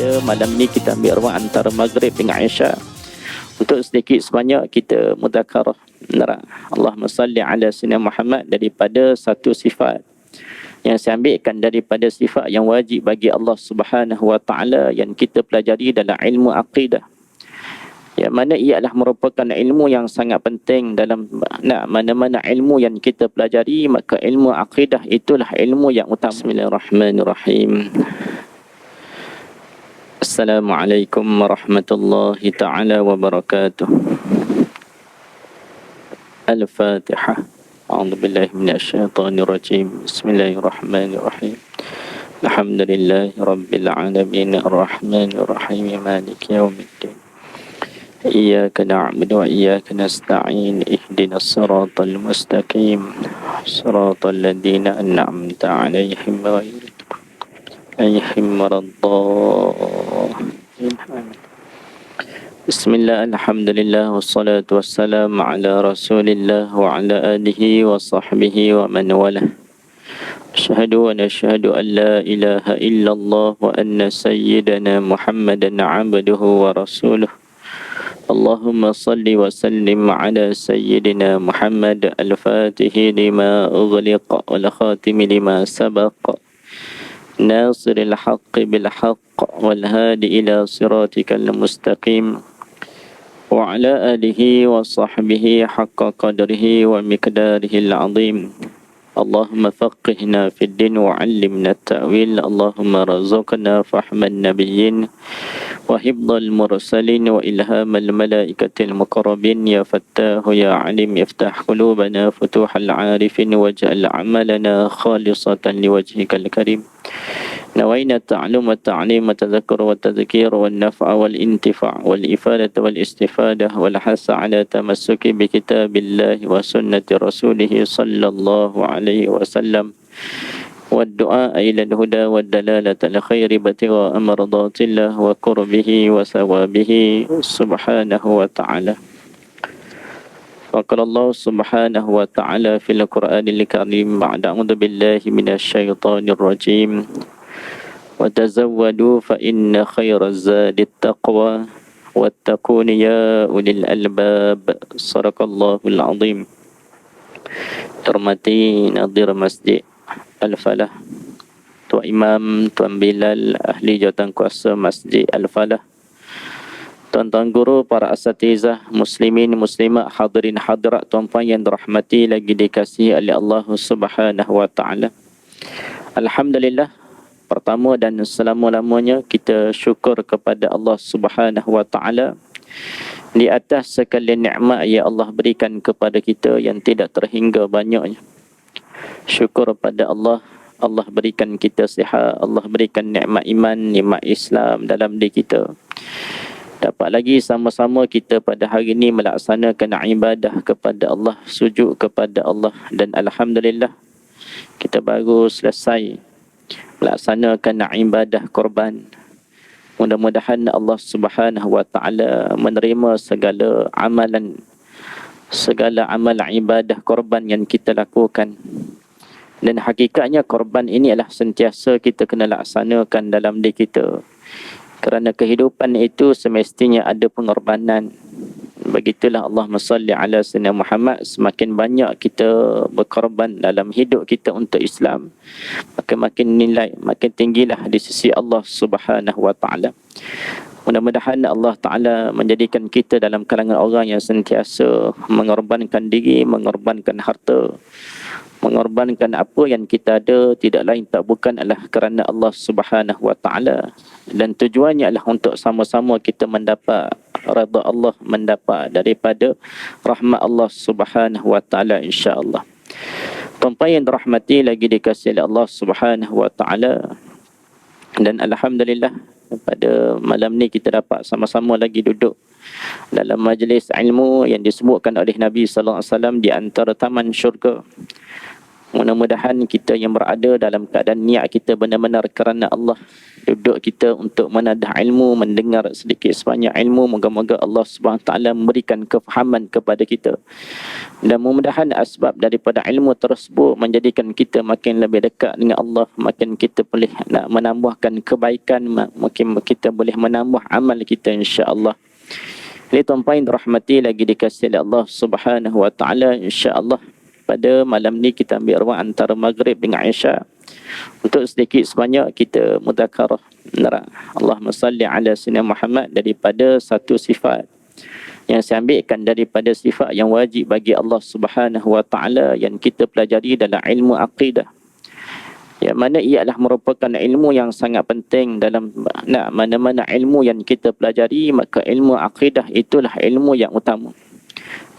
pada malam ni kita ambil ruang antara Maghrib dengan Isya untuk sedikit sebanyak kita mudzakarah Allahumma salli ala sayyidina Muhammad daripada satu sifat yang saya ambilkan daripada sifat yang wajib bagi Allah Subhanahu wa taala yang kita pelajari dalam ilmu akidah, yang mana ia adalah merupakan ilmu yang sangat penting dalam mana-mana ilmu yang kita pelajari, maka ilmu akidah itulah ilmu yang utama. Bismillahirrahmanirrahim. Assalamualaikum warahmatullahi ta'ala wabarakatuh. Al-Fatihah. A'udzu billahi minasyaitonir rajim. Bismillahirrahmanirrahim. Alhamdulillahi rabbil alamin arrahmanir rahim maliki yaumiddin. Iyyaka na'budu wa iyyaka nasta'in. Ihdinas siratal mustaqim. Siratal ladzina an'amta 'alaihim ghairil maghdubi 'alaihim. Bismillah, alhamdulillah, wassalatu wassalamu ala rasulillah wa ala alihi wa sahbihi wa man walah. Asyhadu wa nashhadu an la ilaha illallah wa anna sayyidana Muhammadan abduhu wa rasuluh. Allahumma salli wa sallim ala sayyidina Muhammad al-fatihi lima ughliqa wal khatimi lima sabaqa nasiril haqqi bil haqq wal hadi ila siratikal mustaqim wa ala alihi wa sahbihi haqqa qadrihi wa miqdarihil azim. Allahumma faqihna fid din wa 'allimna at-ta'wil. Allahumma razaqna fahman nabiyyin wa hifdzal mursalin wa ilhamal malaikatil muqarrabin. Ya fattahu ya alim iftah qulubana futuhal 'arifin waj'al 'amalana khalisatan liwajhikal karim. نوينا التعلم والتعليم والتذكر والتذكير والنفع والانتفاع والإفادة والاستفادة والحث على تمسك بكتاب الله وسنة رسوله صلى الله عليه وسلم والدعاء إلى الهدى والدلالة لخير ابتغاء مرضات الله وقربه وثوابه سبحانه وتعالى. وقال الله سبحانه وتعالى في القرآن الكريم بعد أعوذ بالله من الشيطان الرجيم وتزودوا فإن خير الزاد التقوى واتقون يا أولي الألباب. صدق الله العظيم. Hormati nadir Masjid Al-Falah, Tuan Imam, Tuan Bilal, ahli jawatankuasa Masjid Al-Falah, tuan-tuan guru, para asatizah, muslimin, muslimat, hadirin hadirat, tuan-tuan yang dirahmati lagi dikasihi oleh Allah Subhanahu wa taala. Alhamdulillah, pertama dan selama-lamanya kita syukur kepada Allah Subhanahu wa taala di atas sekalian nikmat yang Allah berikan kepada kita yang tidak terhingga banyaknya. Syukur pada Allah, Allah berikan kita sihat, Allah berikan nikmat iman, nikmat Islam dalam diri kita. Dapat lagi sama-sama kita pada hari ini melaksanakan ibadah kepada Allah, sujud kepada Allah, dan alhamdulillah kita baru selesai melaksanakan ibadah korban. Mudah-mudahan Allah Subhanahu wa taala menerima segala amal ibadah korban yang kita lakukan. Dan hakikatnya korban ini adalah sentiasa kita kena laksanakan dalam diri kita. Kerana kehidupan itu semestinya ada pengorbanan. Begitulah Allahumma salli ala sayyidina Muhammad. Semakin banyak kita berkorban dalam hidup kita untuk Islam, maka makin nilai, makin tinggilah di sisi Allah Subhanahu wa taala. Mudah-mudahan Allah Ta'ala menjadikan kita dalam kalangan orang yang sentiasa mengorbankan diri, mengorbankan harta, mengorbankan apa yang kita ada, tidak lain tak bukan adalah kerana Allah Subhanahu wa taala, dan tujuannya adalah untuk sama-sama kita mendapat redha Allah, mendapat daripada rahmat Allah Subhanahu wa taala, insya-Allah. Tuan-tuan yang dirahmati lagi dikasihi oleh Allah Subhanahu wa taala, dan alhamdulillah pada malam ni kita dapat sama-sama lagi duduk dalam majlis ilmu yang disebutkan oleh Nabi sallallahu alaihi wasallam di antara taman syurga. Mudah-mudahan kita yang berada dalam keadaan niat kita benar-benar kerana Allah, duduk kita untuk menadah ilmu, mendengar sedikit sebanyak ilmu, moga-moga Allah SWT memberikan kefahaman kepada kita. Dan mudah-mudahan asbab daripada ilmu tersebut menjadikan kita makin lebih dekat dengan Allah, makin kita boleh nak menambahkan kebaikan, makin kita boleh menambah amal kita, insya-Allah. Jadi tuan-puan rahmati lagi dikasihi oleh Allah Subhanahu wa taala, insya-Allah pada malam ni kita ambil ruang antara maghrib dengan Isya untuk sedikit sebanyak kita mudzakarah. Allahumma salli ala sayyidina Muhammad daripada satu sifat yang saya ambilkan daripada sifat yang wajib bagi Allah Subhanahu wa taala yang kita pelajari dalam ilmu akidah. Yang mana ialah merupakan ilmu yang sangat penting dalam mana-mana ilmu yang kita pelajari, maka ilmu akidah itulah ilmu yang utama,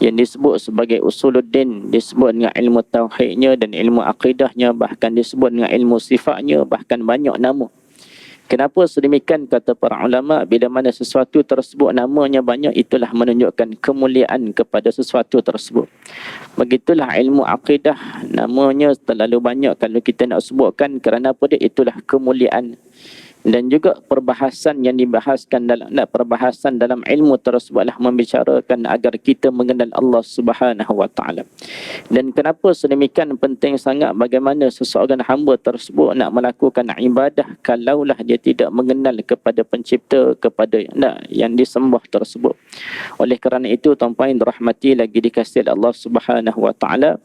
yang disebut sebagai usuluddin, disebut dengan ilmu tauhidnya dan ilmu akidahnya, bahkan disebut dengan ilmu sifatnya, bahkan banyak nama. Kenapa sedemikian? Kata para ulama, bila mana sesuatu tersebut namanya banyak, itulah menunjukkan kemuliaan kepada sesuatu tersebut. Begitulah ilmu akidah, namanya terlalu banyak kalau kita nak sebutkan, kerana apa dia? Itulah kemuliaan. Dan juga perbahasan yang dibahaskan dalam ilmu tersebutlah membicarakan agar kita mengenal Allah Subhanahu wa taala. Dan kenapa sedemikian penting sangat bagaimana seseorang hamba tersebut nak melakukan ibadah kalaulah dia tidak mengenal kepada pencipta, kepada yang disembah tersebut. Oleh kerana itu tuan-puan rahmati lagi dikasihi Allah Subhanahu wa taala,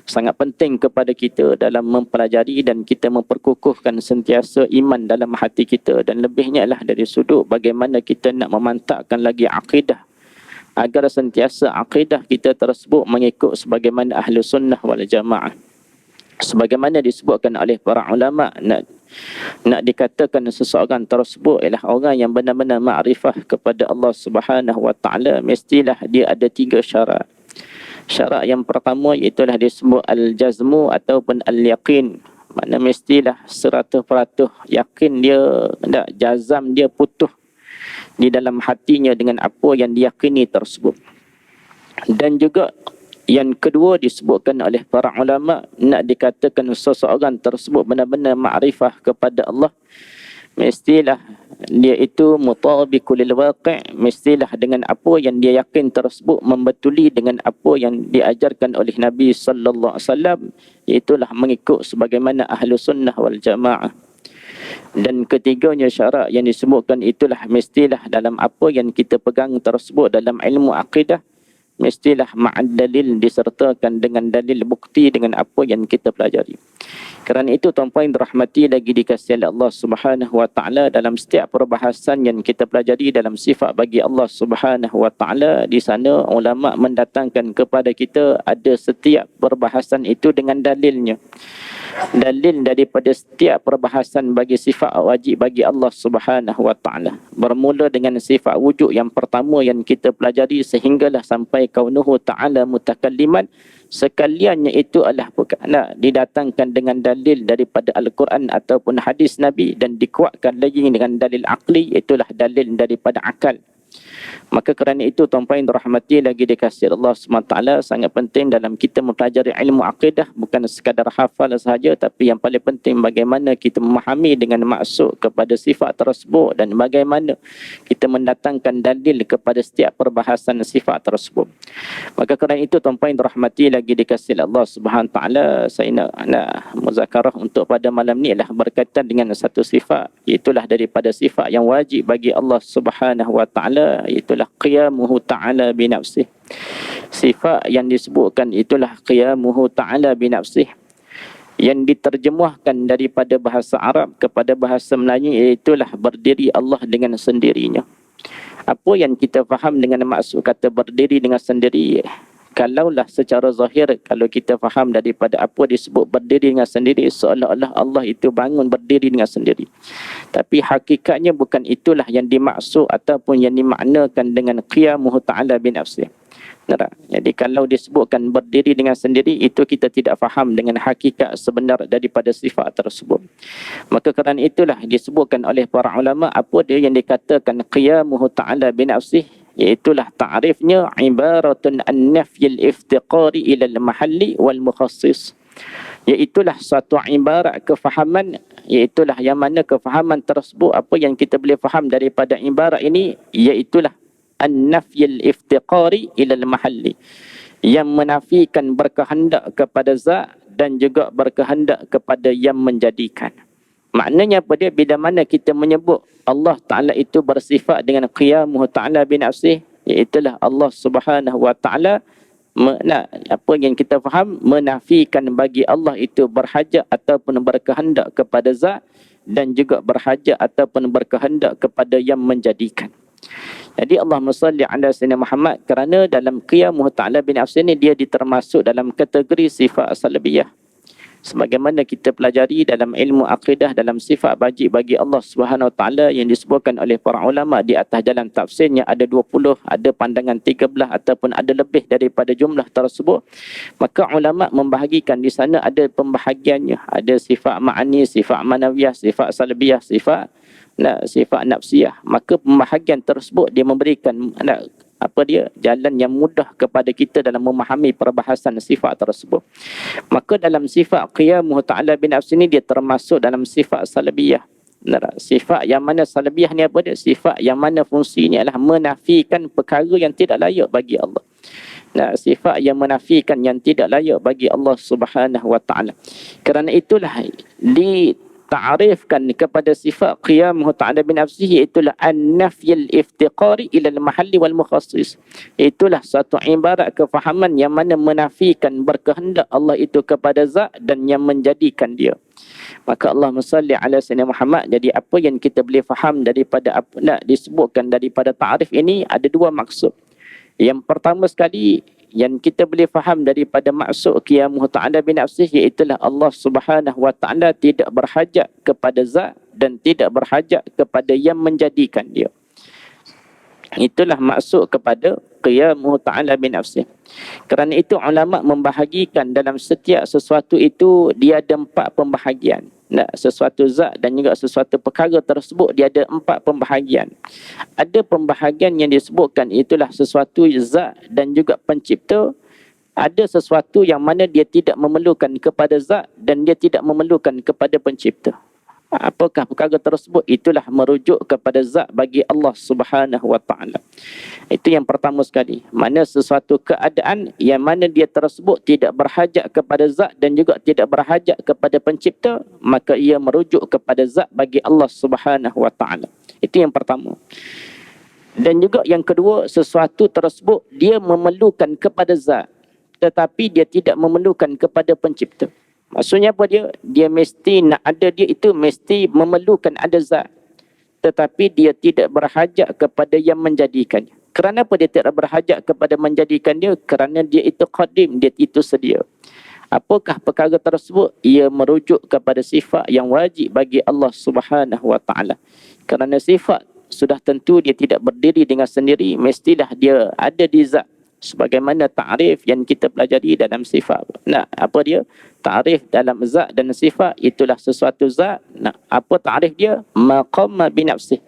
sangat penting kepada kita dalam mempelajari dan kita memperkukuhkan sentiasa iman dalam hati kita, dan lebihnya lah dari sudut bagaimana kita nak memantapkan lagi akidah agar sentiasa akidah kita tersebut mengikut sebagaimana ahlu sunnah wal jamaah. Sebagaimana disebutkan oleh para ulama, nak dikatakan seseorang tersebut ialah orang yang benar-benar ma'rifah kepada Allah Subhanahu wa taala, mestilah dia ada 3 syarat. Syarat yang pertama iaitulah disebut al-jazmu ataupun al-yaqin. Makna mestilah 100% yakin dia, jazam dia putuh di dalam hatinya dengan apa yang diyakini tersebut. Dan juga yang kedua disebutkan oleh para ulama, nak dikatakan seseorang tersebut benar-benar ma'rifah kepada Allah, mestilah dia itu mutabiqul lil waqi', mestilah dengan apa yang dia yakin tersebut membetuli dengan apa yang diajarkan oleh Nabi sallallahu alaihi wasallam, iaitulah mengikut sebagaimana ahlu sunnah wal jamaah. Dan ketiganya syarat yang disebutkan itulah mestilah dalam apa yang kita pegang tersebut dalam ilmu akidah, mestilah ma'ad dalil, disertakan dengan dalil bukti dengan apa yang kita pelajari. Kerana itu tuan-puan rahmati lagi dikasihi Allah Subhanahu wa taala, dalam setiap perbahasan yang kita pelajari dalam sifat bagi Allah Subhanahu wa taala, di sana ulama mendatangkan kepada kita ada setiap perbahasan itu dengan dalilnya. Dalil daripada setiap perbahasan bagi sifat wajib bagi Allah Subhanahu wa taala, bermula dengan sifat wujud yang pertama yang kita pelajari sehinggalah sampai kaunuhu ta'ala mutakalliman, sekaliannya itu adalah didatangkan dengan dalil daripada Al-Quran ataupun hadis Nabi, dan dikuatkan lagi dengan dalil akli, itulah dalil daripada akal. Maka kerana itu tuan-puan rahmati lagi dikasihi Allah SWT, sangat penting dalam kita mempelajari ilmu akidah, bukan sekadar hafal sahaja, tapi yang paling penting bagaimana kita memahami dengan maksud kepada sifat tersebut, dan bagaimana kita mendatangkan dalil kepada setiap perbahasan sifat tersebut. Maka kerana itu tuan-puan rahmati lagi dikasihi Allah SWT, saya nak muzakarah untuk pada malam ni adalah berkaitan dengan satu sifat, itulah daripada sifat yang wajib bagi Allah Subhanahu wa taala, itulah qiyamuhu ta'ala binafsih. Sifat yang disebutkan itulah qiyamuhu ta'ala binafsih, yang diterjemahkan daripada bahasa Arab kepada bahasa Melayu, iaitulah berdiri Allah dengan sendirinya. Apa yang kita faham dengan maksud kata berdiri dengan sendiri? Kalaulah secara zahir, kalau kita faham daripada apa disebut berdiri dengan sendiri, seolah-olah Allah itu bangun berdiri dengan sendiri. Tapi hakikatnya bukan itulah yang dimaksud ataupun yang dimaknakan dengan qiyamuhu ta'ala binafsih. Jadi kalau disebutkan berdiri dengan sendiri, itu kita tidak faham dengan hakikat sebenar daripada sifat tersebut. Maka kerana itulah disebutkan oleh para ulama apa dia yang dikatakan qiyamuhu ta'ala binafsih, iaitulah ta'rifnya ibaratun an nafyil iftiqari ila al-mahalli wal mukhassis. Iaitulah suatu ibarat kefahaman, iaitulah yang mana kefahaman tersebut, apa yang kita boleh faham daripada ibarat ini, iaitulah an-nafyil iftiqari ilal mahalli, yang menafikan berkehendak kepada zat dan juga berkehendak kepada yang menjadikan. Maknanya apa dia? Bila mana kita menyebut Allah Ta'ala itu bersifat dengan qiyamuhu ta'ala binafsih, iaitulah Allah Subhanahu wa Ta'ala apa yang kita faham, menafikan bagi Allah itu berhajat ataupun berkehendak kepada zat dan juga berhajat ataupun berkehendak kepada yang menjadikan. Jadi Allahumma salli ala sayyidina Muhammad, kerana dalam qiyamuhu ta'ala binafsih ini dia ditermasuk dalam kategori sifat salbiyah. Sebagaimana kita pelajari dalam ilmu akidah, dalam sifat wajib bagi Allah Subhanahu Wa Taala yang disebutkan oleh para ulama di atas jalan tafsirnya ada 20, ada pandangan 13 ataupun ada lebih daripada jumlah tersebut. Maka ulama membahagikan di sana, ada pembahagiannya, ada sifat ma'ani, sifat manawiyah, sifat salbiyah, sifat nafsiyah. Maka pembahagian tersebut dia memberikan jalan yang mudah kepada kita dalam memahami perbahasan sifat tersebut. Maka dalam sifat qiyamuhu ta'ala binafsi ini dia termasuk dalam sifat salbiyah. Sifat yang mana salbiyah ni apa dia? Sifat yang mana fungsinya adalah menafikan perkara yang tidak layak bagi Allah. Sifat yang menafikan yang tidak layak bagi Allah Subhanahu wa ta'ala. Kerana itulah ta'rifkan kepada sifat qiyamuhu ta'ala binafsihi, itulah an-nafyil iftiqari ilal mahalli wal mukhassis. Itulah satu ibarat kefahaman yang mana menafikan berkehendak Allah itu kepada zat dan yang menjadikan dia. Maka Allahumma salli ala sayyidina Muhammad. Jadi apa yang kita boleh faham daripada apa disebutkan daripada ta'rif ini, ada dua maksud. Yang pertama sekali yang kita boleh faham daripada maksud qiyamuhu ta'ala binafsihi, iaitulah Allah Subhanahu wa Ta'ala tidak berhajat kepada zat dan tidak berhajat kepada yang menjadikan dia. Itulah maksud kepada qiyamuhu ta'ala binafsihi. Kerana itu ulama membahagikan dalam setiap sesuatu itu dia ada 4 pembahagian. Sesuatu zat dan juga sesuatu perkara tersebut dia ada 4 pembahagian. Ada pembahagian yang disebutkan itulah sesuatu zat dan juga pencipta. Ada sesuatu yang mana dia tidak memerlukan kepada zat dan dia tidak memerlukan kepada pencipta. Apakah perkara tersebut? Itulah merujuk kepada zat bagi Allah Subhanahu wa Ta'ala. Itu yang pertama sekali. Mana sesuatu keadaan yang mana dia tersebut tidak berhajat kepada zat dan juga tidak berhajat kepada pencipta, maka ia merujuk kepada zat bagi Allah Subhanahu wa Ta'ala. Itu yang pertama. Dan juga yang kedua, sesuatu tersebut dia memerlukan kepada zat, tetapi dia tidak memerlukan kepada pencipta. Maksudnya apa dia? Dia mesti nak ada dia itu mesti memerlukan ada zat. Tetapi dia tidak berhajat kepada yang menjadikannya. Kerana apa dia tidak berhajat kepada menjadikan dia? Kerana dia itu qadim, dia itu sedia. Apakah perkara tersebut? Ia merujuk kepada sifat yang wajib bagi Allah Subhanahu wa Ta'ala. Kerana sifat sudah tentu dia tidak berdiri dengan sendiri, mestilah dia ada di zat. Sebagaimana ta'rif yang kita pelajari dalam sifat. Apa dia? Ta'rif dalam zat dan sifat, itulah sesuatu zat. Apa ta'rif dia? Maqama binafsih.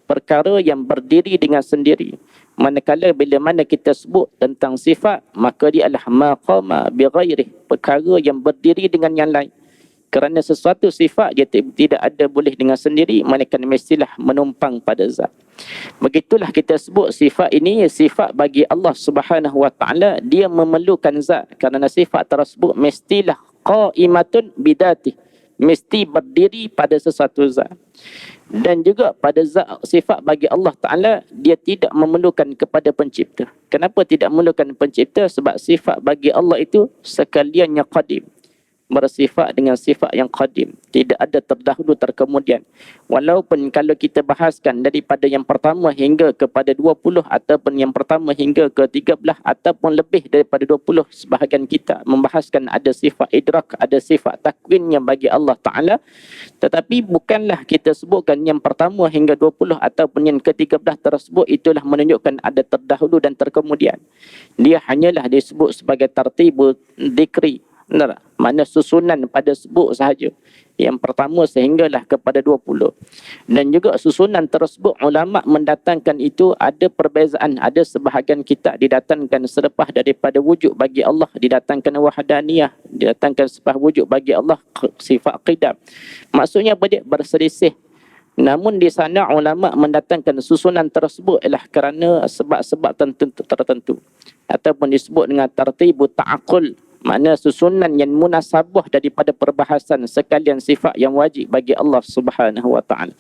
Perkara yang berdiri dengan sendiri. Manakala bila mana kita sebut tentang sifat, maka dia adalah maqama bighairih. Perkara yang berdiri dengan yang lain. Kerana sesuatu sifat dia tidak ada boleh dengan sendiri, manakala mestilah menumpang pada zat. Begitulah kita sebut sifat ini sifat bagi Allah Subhanahu wa Ta'ala, dia memerlukan zat. Kerana sifat tersebut mestilah qaimatun bidati, mesti berdiri pada sesuatu zat. Dan juga pada zat sifat bagi Allah Ta'ala, dia tidak memerlukan kepada pencipta. Kenapa tidak memerlukan pencipta? Sebab sifat bagi Allah itu sekaliannya qadim, bersifat dengan sifat yang qadim, tidak ada terdahulu terkemudian. Walaupun kalau kita bahaskan daripada yang pertama hingga kepada 20 ataupun yang pertama hingga ke 13 ataupun lebih daripada 20, sebahagian kita membahaskan ada sifat idrak, ada sifat takwin yang bagi Allah Ta'ala, tetapi bukanlah kita sebutkan yang pertama hingga 20 ataupun yang ke-13 tersebut itulah menunjukkan ada terdahulu dan terkemudian. Dia hanyalah disebut sebagai tartibul dzikri, Benar tak? Makna susunan pada sebut sahaja. Yang pertama sehinggalah kepada 20. Dan juga susunan tersebut ulama mendatangkan itu ada perbezaan. Ada sebahagian kitab didatangkan selepas daripada wujud bagi Allah, didatangkan wahdaniyah, didatangkan selepas wujud bagi Allah sifat qidam. Maksudnya apa dia? Berselisih. Namun di sana ulama mendatangkan susunan tersebut ialah kerana sebab-sebab tertentu ataupun disebut dengan tartibu ta'aqul. Makna susunan yang munasabah daripada perbahasan sekalian sifat yang wajib bagi Allah Subhanahu wa taala.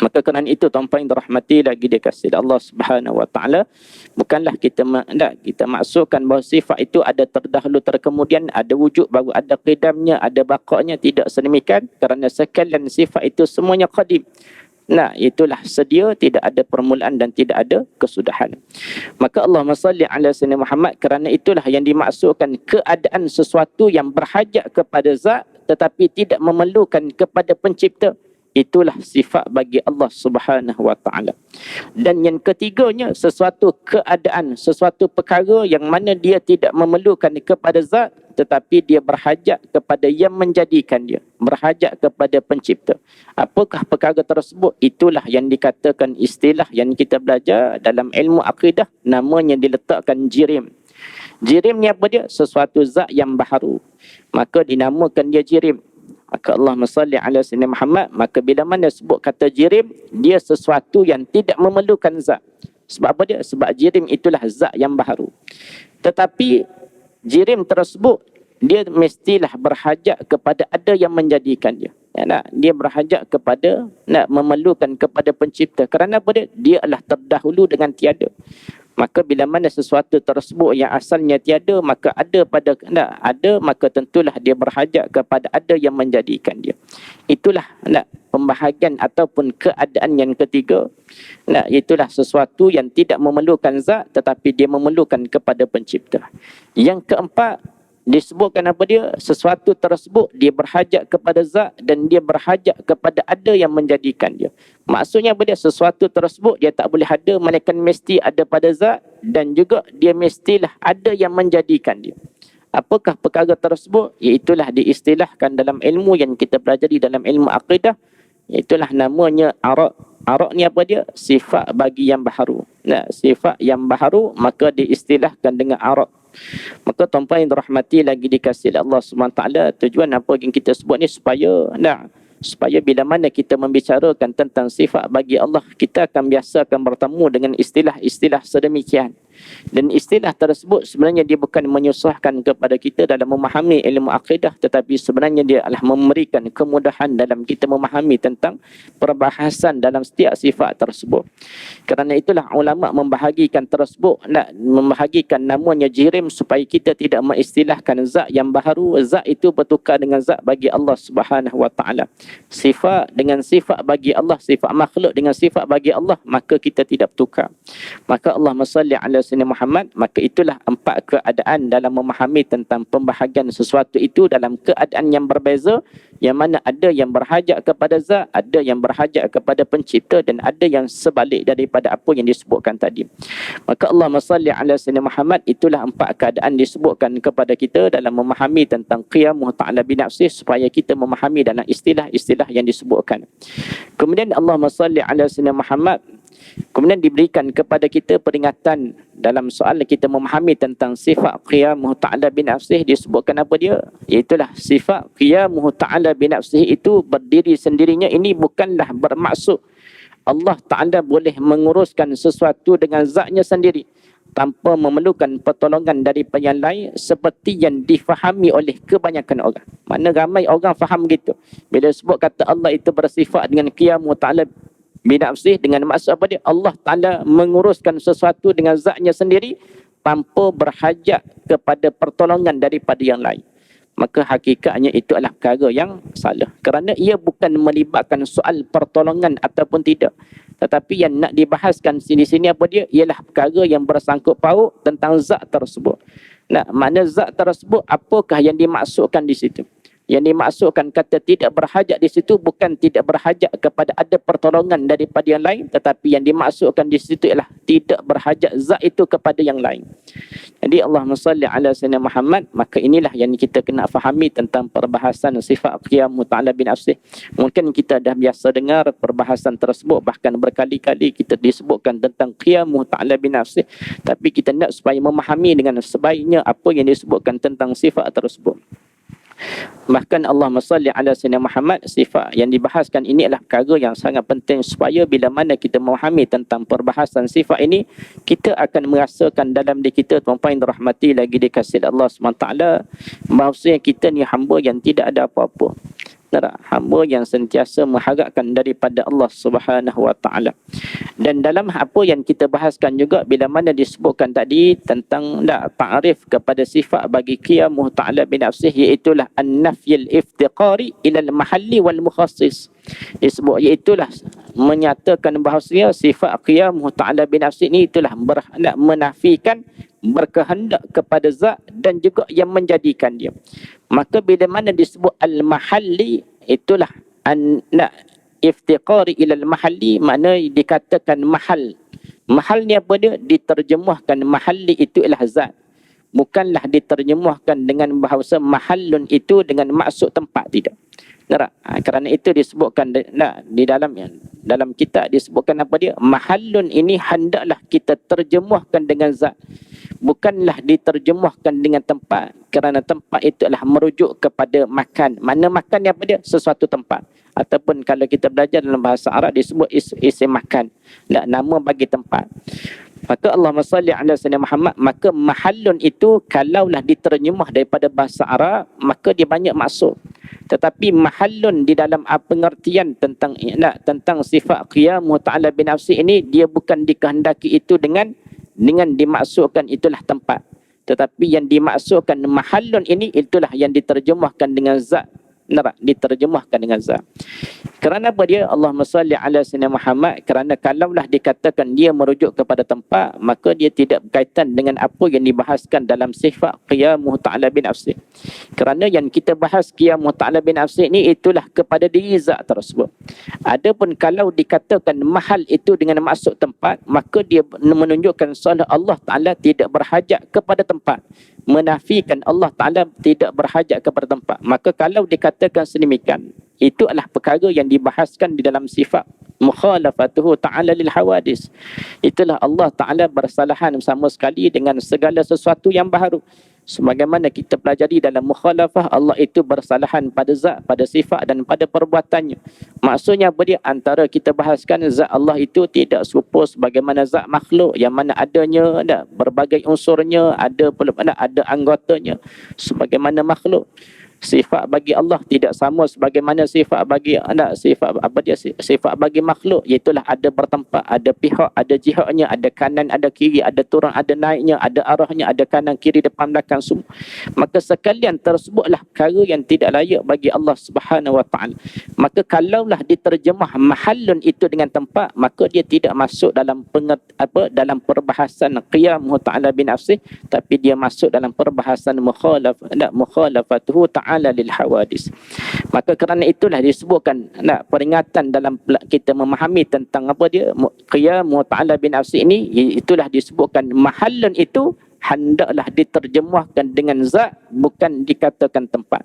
Maka kerana itu tuan-tuan yang dirahmati lagi dikasihi Allah Subhanahu wa taala, bukanlah kita maksudkan bahawa sifat itu ada terdahulu terkemudian, ada wujud baru ada qidamnya, ada baqanya, tidak sedemikian, kerana sekalian sifat itu semuanya qadim. Nah, itulah sedia, tidak ada permulaan dan tidak ada kesudahan. Maka Allahumma salli ala sayyidina Muhammad, kerana itulah yang dimaksudkan keadaan sesuatu yang berhajat kepada zat tetapi tidak memerlukan kepada pencipta. Itulah sifat bagi Allah Subhanahu wa taala. Dan yang ketiganya, sesuatu keadaan, sesuatu perkara yang mana dia tidak memerlukan kepada zat tetapi dia berhajat kepada yang menjadikan dia, berhajat kepada pencipta. Apakah perkara tersebut? Itulah yang dikatakan istilah yang kita belajar dalam ilmu akidah, namanya diletakkan jirim. Jirim ni apa dia? Sesuatu zat yang baharu, maka dinamakan dia jirim. Maka Allahumma salli ala sayyidina Muhammad, maka bila mana sebut kata jirim, dia sesuatu yang tidak memerlukan zat. Sebab apa dia? Sebab jirim itulah zat yang baharu. Tetapi jirim tersebut dia mestilah berhajat kepada ada yang menjadikan dia. Dia berhajat kepada, nak memerlukan kepada pencipta. Kerana apa dia? Dia adalah terdahulu dengan tiada. Maka bila mana sesuatu tersebut yang asalnya tiada, maka maka tentulah dia berhajat kepada ada yang menjadikan dia. Itulah pembahagian ataupun keadaan yang ketiga. Itulah sesuatu yang tidak memerlukan zat tetapi dia memerlukan kepada pencipta. Yang keempat, disebutkan apa dia? Sesuatu tersebut dia berhajat kepada zat dan dia berhajat kepada ada yang menjadikan dia. Maksudnya apa dia? Sesuatu tersebut dia tak boleh ada melainkan mesti ada pada zat, dan juga dia mestilah ada yang menjadikan dia. Apakah perkara tersebut? Iaitulah diistilahkan dalam ilmu yang kita pelajari dalam ilmu akidah, itulah namanya arak. Arak ni apa dia? Sifat bagi yang baharu. Sifat yang baharu maka diistilahkan dengan arak. Maka tuan-tuan yang dirahmati lagi dikasihi Allah SWT, tujuan apa yang kita sebut ni supaya bila mana kita membicarakan tentang sifat bagi Allah, kita akan biasakan bertemu dengan istilah-istilah sedemikian. Dan istilah tersebut sebenarnya dia bukan menyusahkan kepada kita dalam memahami ilmu akidah, tetapi sebenarnya dia adalah memberikan kemudahan dalam kita memahami tentang perbahasan dalam setiap sifat tersebut. Kerana itulah ulama membahagikan tersebut, membahagikan namanya jirim supaya kita tidak mengistilahkan zat yang baharu. Zat itu bertukar dengan zat bagi Allah Subhanahu wa taala. Sifat dengan sifat bagi Allah, sifat makhluk dengan sifat bagi Allah, maka kita tidak bertukar. Maka Allahumma salli ala sayyidina Muhammad, maka itulah empat keadaan dalam memahami tentang pembahagian sesuatu itu dalam keadaan yang berbeza, yang mana ada yang berhajat kepada zat, ada yang berhajat kepada pencipta, dan ada yang sebalik daripada apa yang disebutkan tadi. Maka Allahumma salli ala sayyidina Muhammad, itulah empat keadaan disebutkan kepada kita dalam memahami tentang qiyamuh ta'ala binafsih, supaya kita memahami dalam istilah-istilah yang disebutkan. Kemudian Allahumma salli ala sayyidina Muhammad, kemudian diberikan kepada kita peringatan dalam soal kita memahami tentang sifat qiyamuh ta'ala binafsih. Disebutkan apa dia? Iaitulah sifat qiyamuh ta'ala binafsih itu berdiri sendirinya. Ini bukanlah bermaksud Allah Ta'ala boleh menguruskan sesuatu dengan zatnya sendiri tanpa memerlukan pertolongan daripada yang lain, seperti yang difahami oleh kebanyakan orang. Mana ramai orang faham gitu. Bila sebut kata Allah itu bersifat dengan qiyamuh ta'ala binafsih, dengan maksud apa dia? Allah Ta'ala menguruskan sesuatu dengan zatnya sendiri tanpa berhajat kepada pertolongan daripada yang lain. Maka hakikatnya itu adalah perkara yang salah. Kerana ia bukan melibatkan soal pertolongan ataupun tidak. Tetapi yang nak dibahaskan di sini apa dia? Ialah perkara yang bersangkut paut tentang zat tersebut. Mana zat tersebut, apakah yang dimaksudkan di situ? Yang dimaksudkan kata tidak berhajat di situ bukan tidak berhajat kepada ada pertolongan daripada yang lain, tetapi yang dimaksudkan di situ ialah tidak berhajat zat itu kepada yang lain. Jadi Allahumma salli ala sayyidina Muhammad, maka inilah yang kita kena fahami tentang perbahasan sifat qiyamu ta'ala bin nafsih. Mungkin kita dah biasa dengar perbahasan tersebut, bahkan berkali-kali kita disebutkan tentang qiyamu ta'ala bin nafsih, tapi kita nak supaya memahami dengan sebaiknya apa yang disebutkan tentang sifat tersebut. Bahkan Allahumma salli ala sayyidina Muhammad, sifat yang dibahaskan ini adalah perkara yang sangat penting supaya bila mana kita memahami tentang perbahasan sifat ini, kita akan merasakan dalam diri kita, tuan-tuan yang dirahmati lagi dikasihi Allah SWT, bahawasanya kita ni hamba yang tidak ada apa-apa. Hamba yang sentiasa mengharapkan daripada Allah Subhanahu Wa Taala. Dan dalam apa yang kita bahaskan juga bila mana disebutkan tadi tentang ta'rif kepada sifat bagi qiyamuh ta'ala bi nafsih, iaitu an-nafyul iftiqari ila al-mahalli wal mukhassis. Disebut iaitulah menyatakan bahawasanya sifat qiyamuh ta'ala bi nafsih ini itulah berhendak menafikan berkehendak kepada zat dan juga yang menjadikan dia. Maka bila mana disebut al-mahalli, itulah iftiqari ila al-mahalli, makna dikatakan mahal. Mahal ni apa dia? Diterjemahkan mahalli itu ialah zat. Bukanlah diterjemahkan dengan bahasa mahallun itu dengan maksud tempat, tidak. Kerana itu disebutkan di dalam kitab disebutkan apa dia? Mahallun ini hendaklah kita terjemahkan dengan zat, bukanlah diterjemahkan dengan tempat, kerana tempat itu adalah merujuk kepada makan. Mana makan ni apa dia? Sesuatu tempat. Ataupun kalau kita belajar dalam bahasa Arab disebut isim makan, nama bagi tempat. Maka Allahumma salli ala sayyidina Muhammad, maka mahallun itu kalaulah diterjemah daripada bahasa Arab, maka dia banyak maksud. Tetapi mahallun di dalam pengertian tentang sifat qiyamuh ta'ala bi nafsi ini, dia bukan dikehendaki itu dengan dimaksudkan itulah tempat. Tetapi yang dimaksudkan mahallun ini itulah yang diterjemahkan dengan zat. Diterjemahkan dengan zat. Kerana apa dia? Allahumma salli ala sayyidina Muhammad, kerana kalaulah dikatakan dia merujuk kepada tempat, maka dia tidak berkaitan dengan apa yang dibahaskan dalam sifat qiyamuh ta'ala bin nafsih. Kerana yang kita bahas qiyamuh ta'ala bin nafsih ini itulah kepada diri zat tersebut. Adapun kalau dikatakan mahal itu dengan maksud tempat, maka dia menunjukkan seolah Allah Ta'ala tidak berhajat kepada tempat, menafikan Allah Ta'ala tidak berhajat kepada tempat. Maka kalau dikatakan sedemikian, itu adalah perkara yang dibahaskan di dalam sifat mukhalafatuhu ta'ala lil hawadis. Itulah Allah Ta'ala bersalahan sama sekali dengan segala sesuatu yang baharu. Sebagaimana kita pelajari dalam mukhalafah, Allah itu bersalahan pada zat, pada sifat dan pada perbuatannya. Maksudnya apa dia? Antara kita bahaskan zat Allah itu tidak serupa sebagaimana zat makhluk, yang mana adanya berbagai unsurnya, ada anggotanya sebagaimana makhluk. Sifat bagi Allah tidak sama sebagaimana sifat bagi sifat bagi makhluk, iaitulah ada bertempat, ada pihak, ada jihadnya, ada kanan, ada kiri, ada turun, ada naiknya, ada arahnya, ada kanan, kiri, depan, belakang semua. Maka sekalian tersebutlah perkara yang tidak layak bagi Allah Subhanahu Wa Taala. Maka kalaulah diterjemah mahallun itu dengan tempat, maka dia tidak masuk dalam dalam perbahasan qiyamuh ta'ala bin nafsih, tapi dia masuk dalam perbahasan mukhalafatuhu ta'ala lil hawadis. Maka kerana itulah disebutkan peringatan dalam kita memahami tentang apa dia qiyamuh ta'ala bin nafsi ini, itulah disebutkan mahallun itu hendaklah diterjemahkan dengan zat, bukan dikatakan tempat.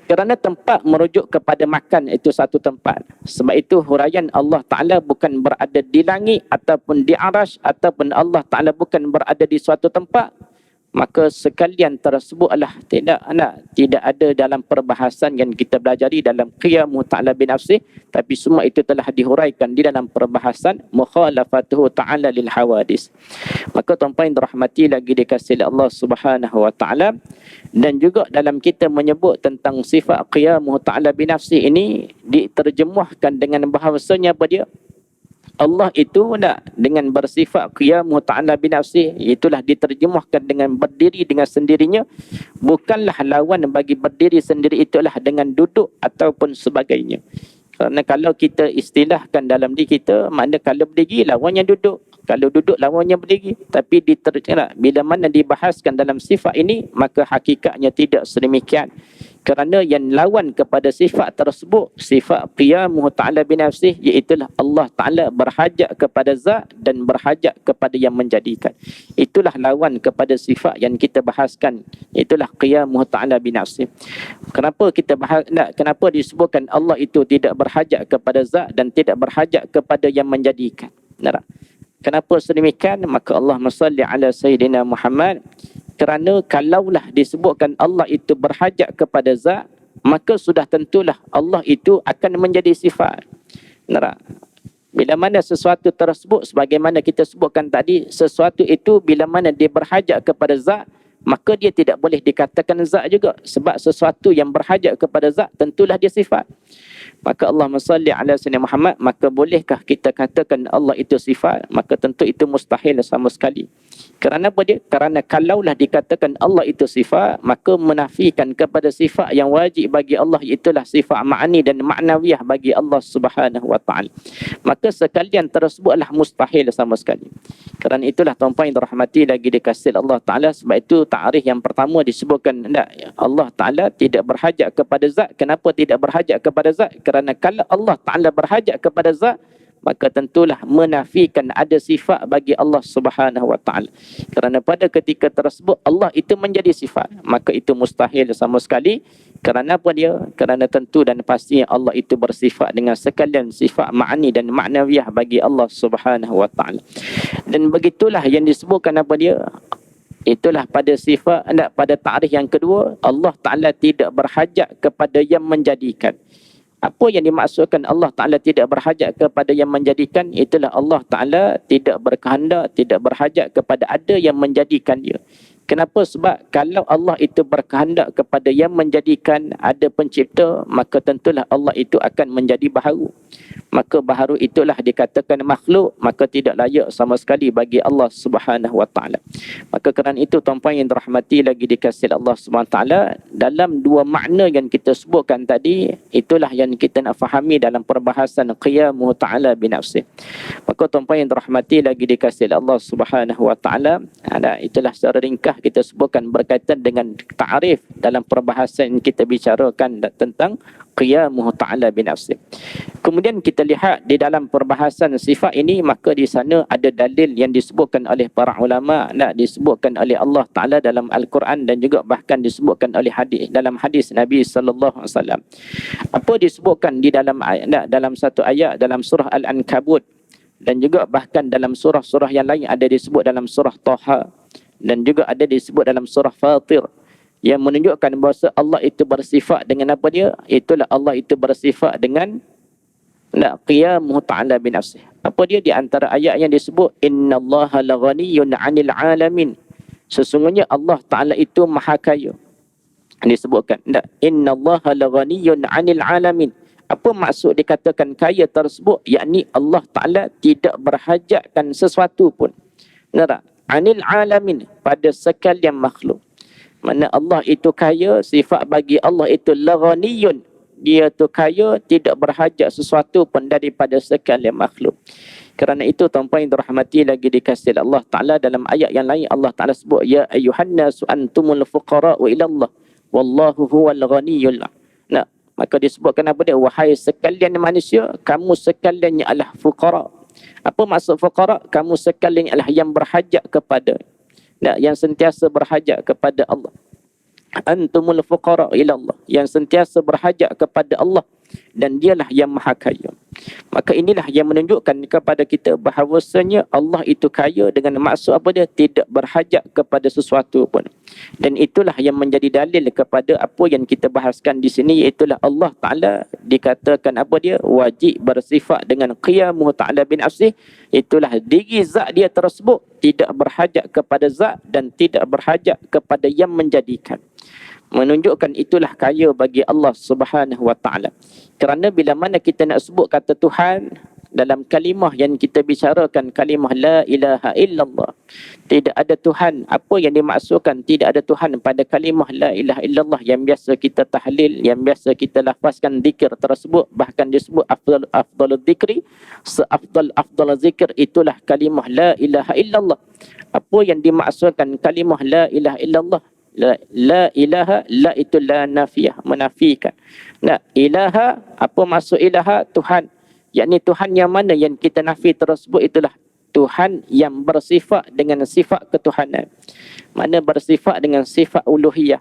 Kerana tempat merujuk kepada makan, itu satu tempat. Sebab itu huraian Allah Ta'ala bukan berada di langit ataupun di arash, ataupun Allah Ta'ala bukan berada di suatu tempat, maka sekalian tersebut adalah tidak ada dalam perbahasan yang kita belajari dalam qiyamuh ta'ala bin nafsih, tapi semua itu telah dihuraikan di dalam perbahasan mukhalafatuhu ta'ala lil hawadis. Maka tuan-tuan yang dirahmati lagi dikasihi Allah Subhanahu Wa Taala, dan juga dalam kita menyebut tentang sifat qiyamuh ta'ala bin nafsih ini diterjemahkan dengan bahawasanya apa dia? Allah itu dengan bersifat qiyamuh ta'ala bin nafsih, itulah diterjemahkan dengan berdiri dengan sendirinya, bukanlah lawan bagi berdiri sendiri itulah dengan duduk ataupun sebagainya. Kerana kalau kita istilahkan dalam diri kita, makna kalau berdiri lawannya duduk, kalau duduk lawannya berdiri. Tapi bila mana dibahaskan dalam sifat ini, maka hakikatnya tidak sedemikian. Kerana yang lawan kepada sifat tersebut, sifat qiyamuhu ta'ala binafsih, iaitulah Allah Ta'ala berhajat kepada zat dan berhajat kepada yang menjadikan. Itulah lawan kepada sifat yang kita bahaskan, itulah qiyamuhu ta'ala binafsih. Kenapa kita kenapa disebutkan Allah itu tidak berhajat kepada zat dan tidak berhajat kepada yang menjadikan? Benar tak? Kenapa sedemikian? Maka Allahumma salli ala Sayyidina Muhammad. Kerana kalaulah disebutkan Allah itu berhajat kepada zat, maka sudah tentulah Allah itu akan menjadi sifat. Benar tak? Bila mana sesuatu tersebut, sebagaimana kita sebutkan tadi, sesuatu itu bila mana dia berhajat kepada zat, maka dia tidak boleh dikatakan zat juga. Sebab sesuatu yang berhajat kepada zat, tentulah dia sifat. Maka Allahumma salli ala Sayyidina Muhammad, maka bolehkah kita katakan Allah itu sifat? Maka tentu itu mustahil sama sekali. Kerana apa dia? Kerana kalaulah dikatakan Allah itu sifat, maka menafikan kepada sifat yang wajib bagi Allah, itulah sifat ma'ani dan ma'nawiyah bagi Allah Subhanahu wa ta'ala. Maka sekalian tersebutlah mustahil sama sekali. Kerana itulah tuan-tuan yang dirahmati lagi dikasih Allah Ta'ala. Sebab itu ta'arif yang pertama disebutkan Allah Ta'ala tidak berhajat kepada zat. Kenapa tidak berhajat kepada zat? Kerana kalau Allah Ta'ala berhajat kepada zat, maka tentulah menafikan ada sifat bagi Allah Subhanahu wa ta'ala. Kerana pada ketika tersebut Allah itu menjadi sifat, maka itu mustahil sama sekali. Kerana apa dia? Kerana tentu dan pasti Allah itu bersifat dengan sekalian sifat ma'ani dan ma'nawiyah bagi Allah Subhanahu wa ta'ala. Dan begitulah yang disebutkan apa dia? Itulah pada sifat, pada ta'rif yang kedua, Allah Ta'ala tidak berhajat kepada yang menjadikan. Apa yang dimaksudkan Allah Ta'ala tidak berhajat kepada yang menjadikan? Itulah Allah Ta'ala tidak berkehendak, tidak berhajat kepada ada yang menjadikan dia. Kenapa? Sebab kalau Allah itu berkehendak kepada yang menjadikan ada pencipta, maka tentulah Allah itu akan menjadi baharu. Maka baharu itulah dikatakan makhluk, maka tidak layak sama sekali bagi Allah Subhanahu wa ta'ala. Maka kerana itu tuan-tuan yang dirahmati lagi dikasih Allah Subhanahu wa ta'ala, dalam dua makna yang kita sebutkan tadi, itulah yang kita nak fahami dalam perbahasan qiyamuhu ta'ala binafsih. Maka tuan-tuan yang dirahmati lagi dikasih Allah Subhanahu wa ta'ala, itulah secara ringkas kita sebutkan berkaitan dengan ta'rif dalam perbahasan yang kita bicarakan tentang qiyamuhu ta'ala binafsih. Kemudian kita lihat di dalam perbahasan sifat ini, maka di sana ada dalil yang disebutkan oleh para ulama, disebutkan oleh Allah Ta'ala dalam Al-Quran dan juga bahkan disebutkan oleh dalam hadis Nabi sallallahu alaihi wasallam. Apa disebutkan di dalam dalam satu ayat dalam surah Al-Ankabut dan juga bahkan dalam surah-surah yang lain, ada disebut dalam surah Taha dan juga ada disebut dalam surah Fatir, yang menunjukkan bahawa Allah itu bersifat dengan apa dia? Itulah Allah itu bersifat dengan qiyamuhu ta'ala binafsih. Apa dia? Di antara ayat yang disebut, innallaha laghaniyyun 'anil 'alamin. Sesungguhnya Allah Ta'ala itu maha kaya. Disebutkan, innallaha laghaniyyun 'anil 'alamin. Apa maksud dikatakan kaya tersebut? Yakni Allah Ta'ala tidak berhajatkan sesuatu pun. Benar tak? 'Anil 'alamin, pada sekalian makhluk. Mana Allah itu kaya, sifat bagi Allah itu laghaniyun. Dia tu kaya, tidak berhajat sesuatu pun daripada sekalian makhluk. Kerana itu tuan-tuan yang dirahmati lagi dikasih Allah Ta'ala, dalam ayat yang lain Allah Ta'ala sebut, ya ayyuhan nasu antumul fuqara'u ila Allah wallahu huwal ghaniyul. Maka disebutkan apa dia? Wahai sekalian manusia, kamu sekalian adalah fuqara. Apa maksud fuqara? Kamu sekalian adalah yang berhajat kepada, yang sentiasa berhajat kepada Allah. Antumul fuqara ila Allah, yang sentiasa berhajat kepada Allah, dan dialah yang maha kaya. Maka inilah yang menunjukkan kepada kita bahawasanya Allah itu kaya dengan maksud apa dia? Tidak berhajat kepada sesuatu pun. Dan itulah yang menjadi dalil kepada apa yang kita bahaskan di sini, iaitulah Allah Ta'ala dikatakan apa dia? Wajib bersifat dengan qiyamuhu ta'ala binafsih. Itulah diri zat dia tersebut tidak berhajat kepada zat dan tidak berhajat kepada yang menjadikan. Menunjukkan itulah kaya bagi Allah Subhanahu wa ta'ala. Kerana bila mana kita nak sebut kata Tuhan dalam kalimah yang kita bicarakan, kalimah la ilaha illallah, tidak ada Tuhan. Apa yang dimaksudkan tidak ada Tuhan pada kalimah la ilaha illallah yang biasa kita tahlil, yang biasa kita lafazkan zikir tersebut, bahkan disebut afdalul zikri, afdal zikir, itulah kalimah la ilaha illallah. Apa yang dimaksudkan kalimah la ilaha illallah? La ilaha, la itu la nafiyah, menafikan. Nah, ilaha, apa maksud ilaha? Tuhan. Yakni Tuhan yang mana yang kita nafi tersebut itulah Tuhan yang bersifat dengan sifat ketuhanan. Mana bersifat dengan sifat uluhiyah.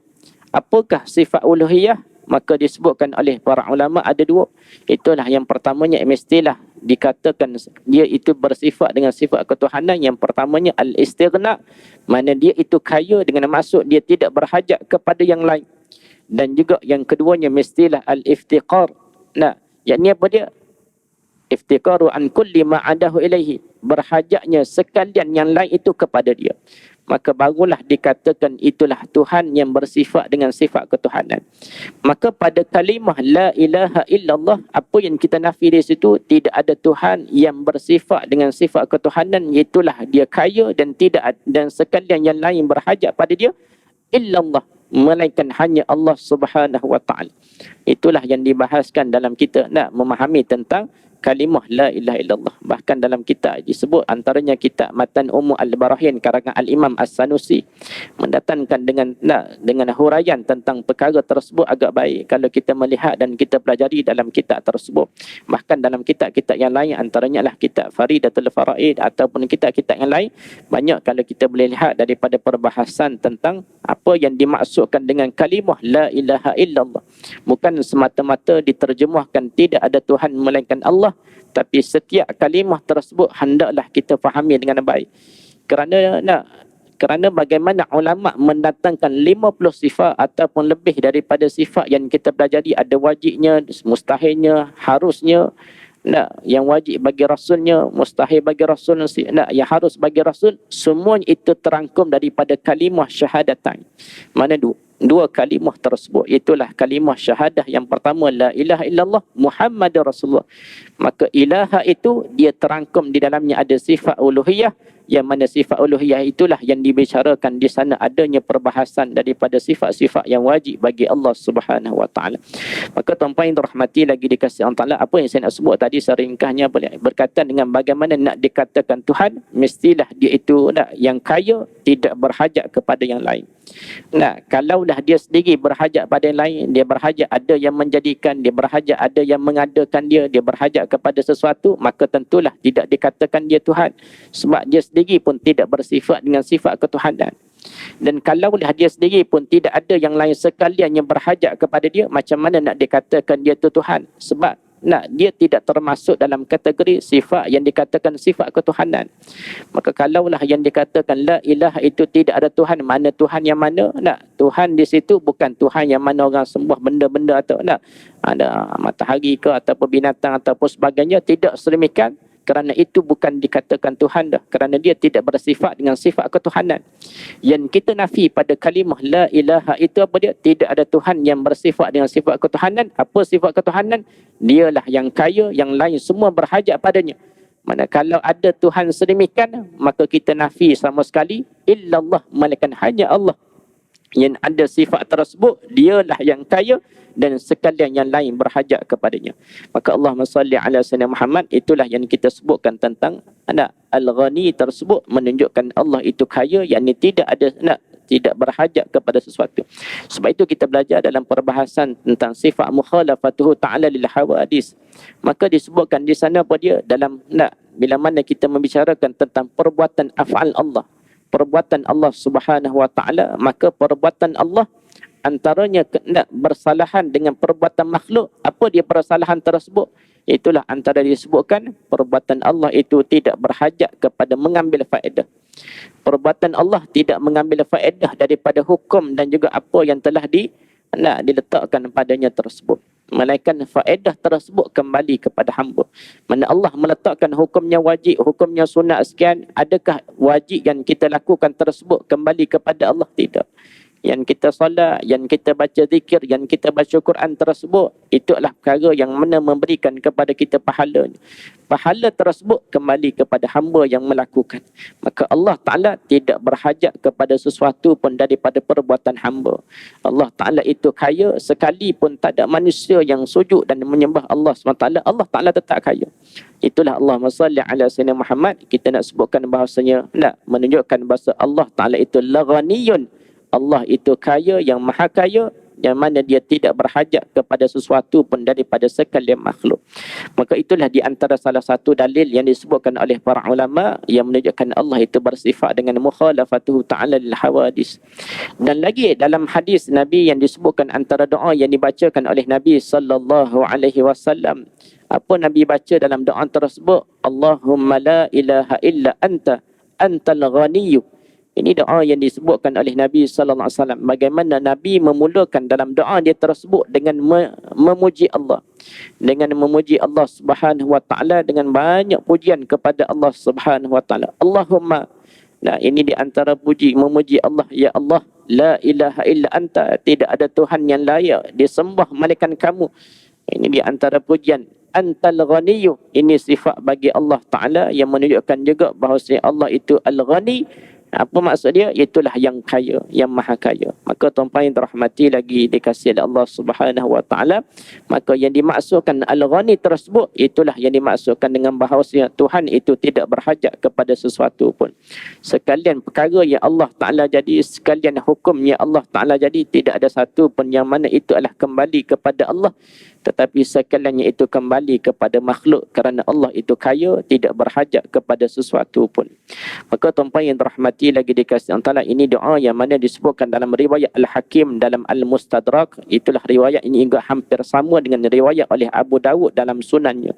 Apakah sifat uluhiyah? Maka disebutkan oleh para ulama ada dua. Itulah yang pertamanya mestilah dikatakan dia itu bersifat dengan sifat ketuhanan. Yang pertamanya al-istighna, mana dia itu kaya dengan maksud dia tidak berhajat kepada yang lain. Dan juga yang keduanya mestilah al-iftiqar. Nah, yakni apa dia? Iftiqaru an kulli ma'adahu ilaihi, berhajatnya sekalian yang lain itu kepada dia. Maka barulah dikatakan itulah Tuhan yang bersifat dengan sifat ketuhanan. Maka pada kalimah la ilaha illallah, apa yang kita nafi di situ, tidak ada Tuhan yang bersifat dengan sifat ketuhanan, itulah dia kaya dan tidak, dan sekalian yang lain berhajat pada dia, illallah, melainkan hanya Allah Subhanahu wa taala. Itulah yang dibahaskan dalam kita nak memahami tentang kalimah la ilaha illallah. Bahkan dalam kitab disebut, antaranya kitab Matan Ummu Al-Barahin karangan Al-Imam As-Sanusi, mendatangkan dengan huraian tentang perkara tersebut agak baik kalau kita melihat dan kita pelajari dalam kitab tersebut. Bahkan dalam kitab-kitab yang lain, antaranya lah kitab Faridatul Faraid ataupun kitab-kitab yang lain, banyak kalau kita boleh lihat daripada perbahasan tentang apa yang dimaksudkan dengan kalimah la ilaha illallah. Bukan semata-mata diterjemahkan tidak ada Tuhan melainkan Allah, tapi setiap kalimah tersebut hendaklah kita fahami dengan baik. Kerana bagaimana ulama mendatangkan 50 sifat ataupun lebih daripada sifat yang kita pelajari, ada wajibnya, mustahilnya, harusnya. Yang wajib bagi rasulnya, mustahil bagi rasul, yang harus bagi rasul, semuanya itu terangkum daripada kalimah syahadatain. Mana dua kalimah tersebut, itulah kalimah syahadah. Yang pertama la ilaha illallah Muhammadur Rasulullah. Maka ilaha itu dia terangkum di dalamnya ada sifat uluhiyah, yang mana sifat uluhiyah itulah yang dibicarakan di sana, adanya perbahasan daripada sifat-sifat yang wajib bagi Allah Subhanahu wa taala. Maka tuan-tuan yang dirahmati lagi dikasihi Allah Taala, apa yang saya nak sebut tadi seringkahnya boleh berkaitan dengan bagaimana nak dikatakan Tuhan, mestilah dia itu yang kaya, tidak berhajat kepada yang lain. Kalaulah dia sendiri berhajat pada yang lain, dia berhajat ada yang menjadikan, dia berhajat ada yang mengadakan dia berhajat kepada sesuatu, maka tentulah tidak dikatakan dia Tuhan. Sebab dia sendiri pun tidak bersifat dengan sifat ketuhanan. Dan kalaulah dia sendiri pun tidak ada yang lain sekalian yang berhajat kepada dia, macam mana nak dikatakan dia tu Tuhan? Sebab dia tidak termasuk dalam kategori sifat yang dikatakan sifat ketuhanan. Maka kalaulah yang dikatakan la ilaha itu tidak ada Tuhan, mana Tuhan yang mana? Tuhan di situ bukan Tuhan yang mana orang sembah benda-benda atau ada matahari ke ataupun binatang ataupun sebagainya, tidak sedemikian. Kerana itu bukan dikatakan Tuhan dah, kerana dia tidak bersifat dengan sifat ketuhanan. Yang kita nafi pada kalimah la ilaha itu apa dia? Tidak ada Tuhan yang bersifat dengan sifat ketuhanan. Apa sifat ketuhanan? Dialah yang kaya, yang lain semua berhajat padanya. Mana kalau ada Tuhan sedemikian, maka kita nafi sama sekali illallah, melainkan hanya Allah yang ada sifat tersebut, dialah yang kaya dan sekalian yang lain berhajat kepadanya. Maka Allahumma salli ala sayyidina Muhammad, itulah yang kita sebutkan tentang al-ghani tersebut, menunjukkan Allah itu kaya, yakni tidak berhajat kepada sesuatu. Sebab itu kita belajar dalam perbahasan tentang sifat mukhalafatuhu ta'ala lil hawadis. Maka disebutkan di sana apa dia, dalam bila mana kita membicarakan tentang perbuatan af'al Allah, perbuatan Allah Subhanahu wa taala, maka perbuatan Allah antaranya bersalahan dengan perbuatan makhluk. Apa dia persalahan tersebut? Itulah antara disebutkan perbuatan Allah itu tidak berhajat kepada mengambil faedah. Perbuatan Allah tidak mengambil faedah daripada hukum dan juga apa yang telah diletakkan padanya tersebut. Melainkan faedah tersebut kembali kepada hamba. Mana Allah meletakkan hukumnya wajib, hukumnya sunat sekian, adakah wajib yang kita lakukan tersebut kembali kepada Allah? Tidak. Yang kita solat, yang kita baca zikir, yang kita baca Quran tersebut, itulah perkara yang mana memberikan kepada kita pahala. Pahala tersebut kembali kepada hamba yang melakukan. Maka Allah Ta'ala tidak berhajat kepada sesuatu pun daripada perbuatan hamba. Allah Ta'ala itu kaya, sekalipun tak ada manusia yang sujud dan menyembah Allah SWT, Allah Ta'ala tetap kaya. Itulah Allahumma salli ala sayyidina Muhammad. Kita nak sebutkan bahasanya, menunjukkan bahasa Allah Ta'ala itu la ghaniyun Allah itu kaya, yang maha kaya, yang mana dia tidak berhajat kepada sesuatu pun daripada sekalian makhluk. Maka itulah di antara salah satu dalil yang disebutkan oleh para ulama yang menunjukkan Allah itu bersifat dengan mukhalafatuhu ta'ala lil hawadis. Dan lagi dalam hadis Nabi yang disebutkan antara doa yang dibacakan oleh Nabi sallallahu alaihi wasallam. Apa Nabi baca dalam doa tersebut? Allahumma la ilaha illa anta, antal ghaniyyu. Ini doa yang disebutkan oleh Nabi sallallahu alaihi wasallam. Bagaimana Nabi memulakan dalam doa dia tersebut dengan memuji Allah. Dengan memuji Allah Subhanahu wa taala dengan banyak pujian kepada Allah Subhanahu wa taala. Allahumma, nah ini di antara puji memuji Allah, ya Allah, la ilaha illa anta, tidak ada Tuhan yang layak disembah melainkan kamu. Ini di antara pujian. Antal ghaniyyu, ini sifat bagi Allah Ta'ala yang menunjukkan juga bahawa Allah itu al-ghani. Apa maksud dia? Itulah yang kaya, yang maha kaya. Maka tuan-tuan yang terahmati lagi dikasihi oleh Allah Subhanahu wa taala, maka yang dimaksudkan al-ghani tersebut itulah yang dimaksudkan dengan bahawa Tuhan itu tidak berhajat kepada sesuatu pun. Sekalian perkara yang Allah Taala jadi, sekalian hukum yang Allah Taala jadi, tidak ada satu pun yang mana itu adalah kembali kepada Allah, tetapi sekaliannya itu kembali kepada makhluk, kerana Allah itu kaya, tidak berhajat kepada sesuatu pun. Maka tuan-tuan yang dirahmati lagi dikasihi Allah Taala, ini doa yang mana disebutkan dalam riwayat Al-Hakim dalam Al-Mustadrak. Itulah riwayat ini juga hampir sama dengan riwayat oleh Abu Dawud dalam sunannya,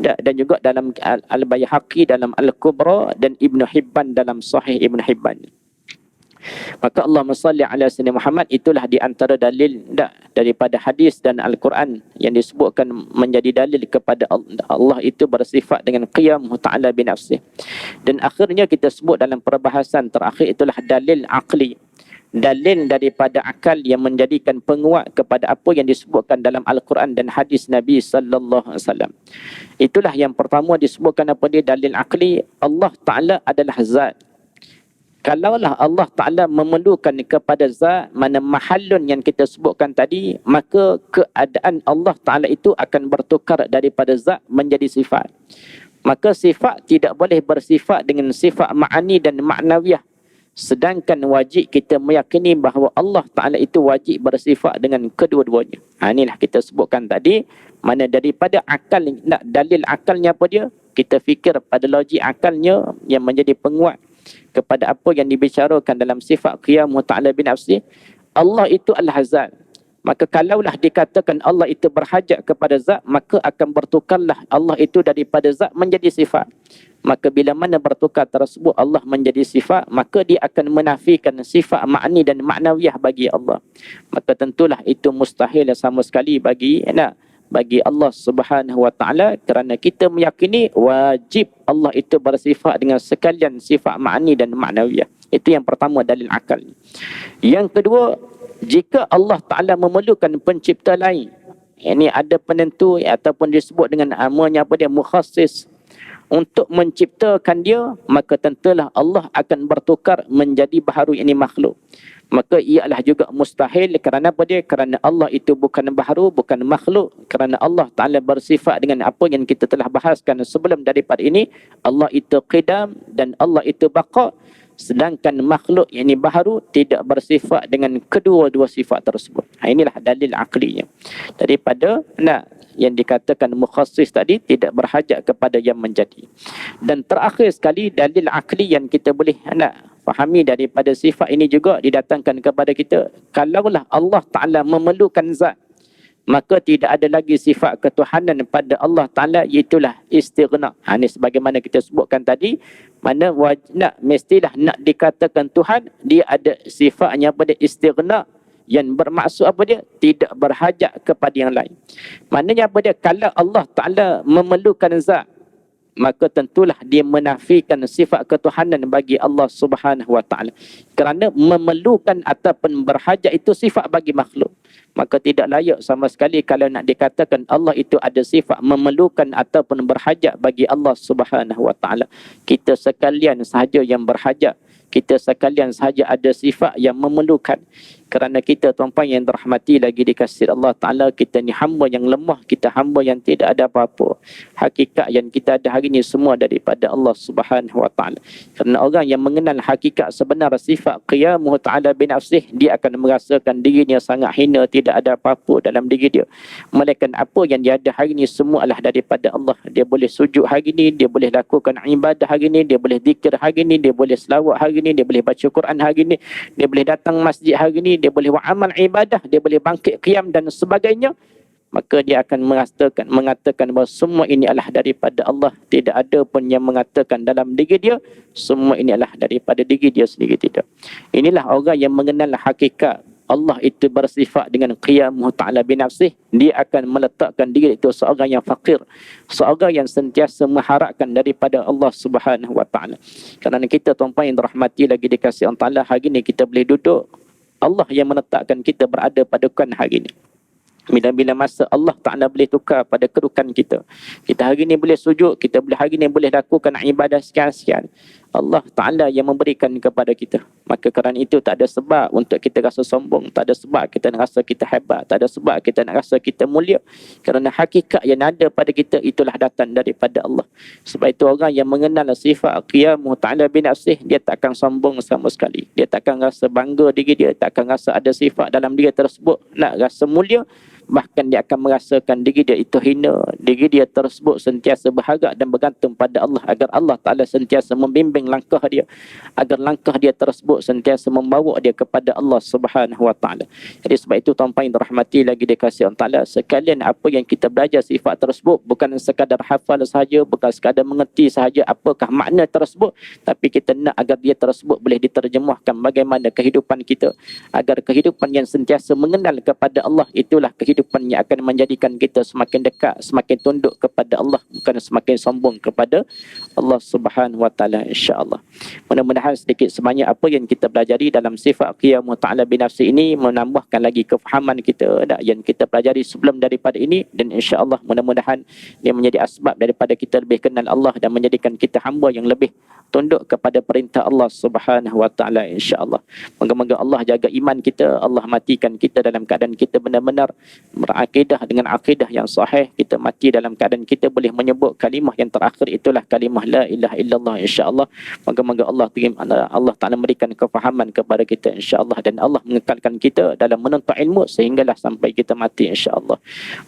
dan juga dalam Al-Baihaqi dalam Al-Kubra, dan Ibn Hibban dalam Sahih Ibn Hibban. Maka Allahumma salli ala sayyidina Muhammad itulah di antara dalil daripada hadis dan Al-Quran yang disebutkan menjadi dalil kepada Allah itu bersifat dengan qiyam ta'ala binafsih. Dan akhirnya kita sebut dalam perbahasan terakhir itulah dalil aqli, dalil daripada akal yang menjadikan penguat kepada apa yang disebutkan dalam Al-Quran dan hadis Nabi sallallahu alaihi wasallam. Itulah yang pertama disebutkan apa dia? Dalil aqli. Allah Ta'ala adalah zat. Kalaulah Allah Ta'ala memerlukan kepada zat mana mahallun yang kita sebutkan tadi, maka keadaan Allah Ta'ala itu akan bertukar daripada zat menjadi sifat. Maka sifat tidak boleh bersifat dengan sifat ma'ani dan ma'nawiyah. Sedangkan wajib kita meyakini bahawa Allah Ta'ala itu wajib bersifat dengan kedua-duanya. Inilah kita sebutkan tadi, mana daripada akal, dalil akalnya apa dia? Kita fikir pada logik akalnya yang menjadi penguat kepada apa yang dibicarakan dalam sifat qiyam ta'ala binafsi. Allah itu al-zat. Maka kalaulah dikatakan Allah itu berhajat kepada zat, maka akan bertukarlah Allah itu daripada zat menjadi sifat. Maka bila mana bertukar tersebut Allah menjadi sifat, maka dia akan menafikan sifat ma'ni dan ma'nawiyah bagi Allah. Maka tentulah itu mustahil sama sekali bagi Allah Subhanahu wa taala, kerana kita meyakini wajib Allah itu bersifat dengan sekalian sifat ma'ni dan ma'nawiyah. Itu yang pertama, dalil akal. Yang kedua, jika Allah Taala memerlukan pencipta lain, ini ada penentu ataupun disebut dengan namanya apa dia, mukhassis, untuk menciptakan dia, maka tentulah Allah akan bertukar menjadi baharu, ini makhluk. Maka ialah juga mustahil. Kerana apa dia? Kerana Allah itu bukan baharu, bukan makhluk. Kerana Allah Ta'ala bersifat dengan apa yang kita telah bahaskan sebelum daripada ini. Allah itu qidam dan Allah itu baqa. Sedangkan makhluk yang ini baharu tidak bersifat dengan kedua-dua sifat tersebut. Inilah dalil aqlinya. Daripada yang dikatakan mukhassis tadi, tidak berhajat kepada yang menjadi. Dan terakhir sekali, dalil aqli yang kita boleh fahami daripada sifat ini juga didatangkan kepada kita. Kalaulah Allah Ta'ala memerlukan zat, maka tidak ada lagi sifat ketuhanan pada Allah Ta'ala, iaitulah istighna. Ini sebagaimana kita sebutkan tadi, mana mestilah nak dikatakan Tuhan, dia ada sifatnya pada istighna, yang bermaksud apa dia? Tidak berhajat kepada yang lain. Maknanya apa dia? Kalau Allah Ta'ala memerlukan zat, maka tentulah dia menafikan sifat ketuhanan bagi Allah Subhanahu wa taala. Kerana memerlukan ataupun berhajat itu sifat bagi makhluk. Maka tidak layak sama sekali kalau nak dikatakan Allah itu ada sifat memerlukan ataupun berhajat bagi Allah Subhanahu wa taala. Kita sekalian sahaja yang berhajat. Kita sekalian sahaja ada sifat yang memerlukan. Kerana kita tuan-tuan yang dirahmati lagi dikasihi Allah Ta'ala, kita ni hamba yang lemah, kita hamba yang tidak ada apa-apa. Hakikat yang kita ada hari ni semua daripada Allah Subhanahu Wa Ta'ala. Kerana orang yang mengenal hakikat sebenar sifat qiyamuhu ta'ala binafsih, dia akan merasakan dirinya sangat hina, tidak ada apa-apa dalam diri dia. Melainkan apa yang dia ada hari ni semua adalah daripada Allah. Dia boleh sujud hari ni, dia boleh lakukan ibadah hari ni, dia boleh zikir hari ni, dia boleh selawat hari ni, dia boleh baca Quran hari ni, dia boleh datang masjid hari ni, dia boleh buat amal ibadah, dia boleh bangkit qiyam dan sebagainya. Maka dia akan mengatakan bahawa semua ini adalah daripada Allah. Tidak ada pun yang mengatakan dalam diri dia semua ini adalah daripada diri dia sendiri, tidak. Inilah orang yang mengenal hakikat Allah itu bersifat dengan qiyamuhu ta'ala binafsih. Dia akan meletakkan diri itu seorang yang fakir, seorang yang sentiasa mengharapkan daripada Allah Subhanahu Wa Ta'ala. Kerana kita tuan-tuan yang dirahmati lagi dikasihi Allah Ta'ala, hari ini kita boleh duduk, Allah yang menetapkan kita berada pada kedudukan hari ini. Bila-bila masa Allah Ta'ala boleh tukar pada kedudukan kita. Kita hari ni boleh sujud, kita hari ni boleh lakukan ibadah sekian-sekian. Allah Ta'ala yang memberikan kepada kita. Maka kerana itu tak ada sebab untuk kita rasa sombong, tak ada sebab kita nak rasa kita hebat, tak ada sebab kita nak rasa kita mulia. Kerana hakikat yang ada pada kita itulah datang daripada Allah. Sebab itu orang yang mengenal sifat qiyamuhu ta'ala binafsih, dia tak akan sombong sama sekali. Dia tak akan rasa bangga diri dia, tak akan rasa ada sifat dalam diri tersebut nak rasa mulia. Bahkan dia akan merasakan diri dia itu hina. Diri dia tersebut sentiasa berharap dan bergantung pada Allah, agar Allah Ta'ala sentiasa membimbing langkah dia, agar langkah dia tersebut sentiasa membawa dia kepada Allah Subhanahu Wa Ta'ala. Jadi sebab itu tuan-tuan yang dirahmati lagi dikasihi Allah Ta'ala, sekalian apa yang kita belajar sifat tersebut bukan sekadar hafal sahaja, bukan sekadar mengerti sahaja apakah makna tersebut, tapi kita nak agar dia tersebut boleh diterjemahkan bagaimana kehidupan kita, agar kehidupan yang sentiasa mengenal kepada Allah itulah kehidupan yang akan menjadikan kita semakin dekat, semakin tunduk kepada Allah, bukan semakin sombong kepada Allah Subhanahu Wa Ta'ala, insya-Allah. Mudah-mudahan sedikit sebanyak apa yang kita pelajari dalam sifat qiyamuhu ta'ala binafsi ini menambahkan lagi kefahaman kita yang kita pelajari sebelum daripada ini, dan insya-Allah mudah-mudahan dia menjadi asbab daripada kita lebih kenal Allah dan menjadikan kita hamba yang lebih tunduk kepada perintah Allah Subhanahu Wa Ta'ala, insya-Allah. Moga-moga Allah jaga iman kita, Allah matikan kita dalam keadaan kita benar-benar berakidah dengan akidah yang sahih. Kita mati dalam keadaan kita boleh menyebut kalimah yang terakhir, itulah kalimah la ilaha illallah, insya-Allah. Moga-moga Allah Ta'ala memberikan kefahaman kepada kita, insya-Allah, dan Allah mengekalkan kita dalam menuntut ilmu sehinggalah sampai kita mati, insya-Allah.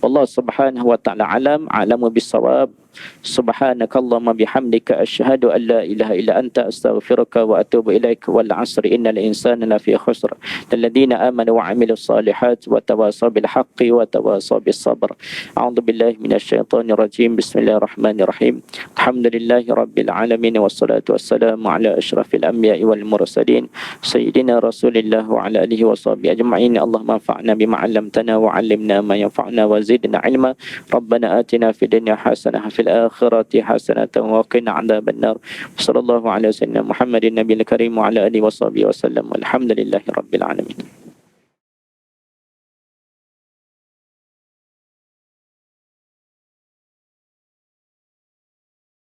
Wallahu Subhanahu Wa Ta'ala a'lamu bis-shawab. Subhanakallahumma bihamdika asyhadu an la ilaha illa anta astaghfiruka wa atubu ilaik. Wal 'asri innal insana lafi khusr. Alladziina aamanu wa 'amilus shalihaati wa tawassaw bil haqqi wa tawassaw bis sabr. A'udzu billahi minasyaitonir rajim. Bismillahirrahmanirrahim. Alhamdulillahi rabbil alamin wassalatu wassalamu ala asyrafil anbiya'i wal mursalin sayyidina Rasulillah wa ala alihi washabihi ajma'in. Allahumma anfa'na bima 'allamtana wa 'allimna ma yanfa'una wa zidna 'ilma. Rabbana atina fid dunya hasanah fil akhirati hasanatan wa qina 'adzabannar. Sallallahu alaihi wasallam Muhammadin nabiyil karim wa ala alihi washabihi wasallam. Walhamdulillahi rabbil alamin.